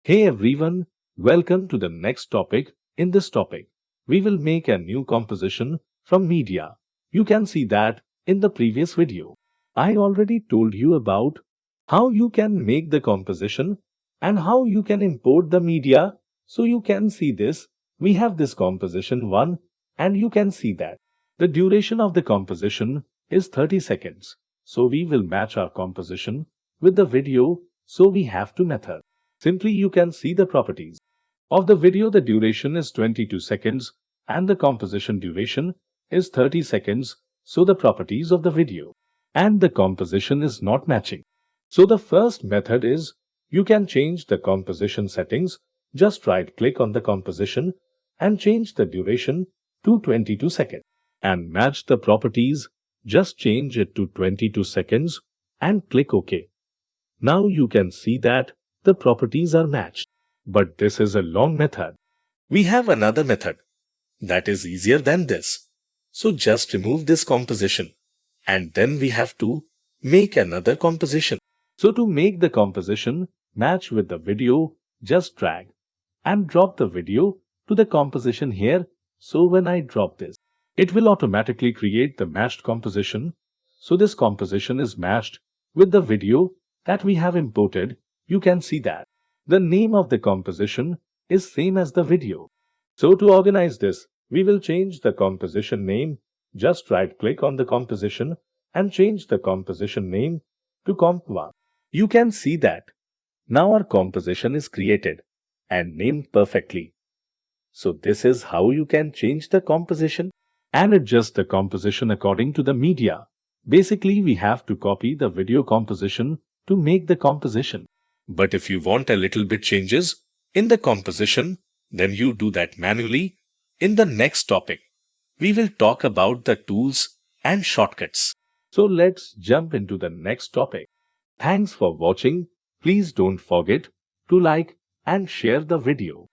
Hey everyone, welcome to the next topic. In this topic, we will make a new composition from media. You can see that in the previous video. I already told you about how you can make the composition and how you can import the media. So you can see this. We have this composition 1 and you can see that the duration of the composition is 30 seconds. So we will match our composition with the video. So we have two methods. Simply you can see the properties of the video. The duration is 22 seconds and the composition duration is 30 seconds. So the properties of the video and the composition is not matching. So the first method is you can change the composition settings. Just right click on the composition and change the duration to 22 seconds and match the properties. Just change it to 22 seconds and click OK. Now you can see that the properties are matched. But this is a long method. We have another method that is easier than this. So just remove this composition and then we have to make another composition. So to make the composition match with the video, just drag and drop the video to the composition here. So when I drop this, it will automatically create the matched composition. So this composition is matched with the video that we have imported. You can see that the name of the composition is same as the video. So to organize this, we will change the composition name. Just right click on the composition and change the composition name to comp1. You can see that now our composition is created and named perfectly. So this is how you can change the composition and adjust the composition according to the media. Basically, we have to copy the video composition to make the composition. But if you want a little bit changes in the composition, then you do that manually. In the next topic, we will talk about the tools and shortcuts. So let's jump into the next topic. Thanks for watching. Please don't forget to like and share the video.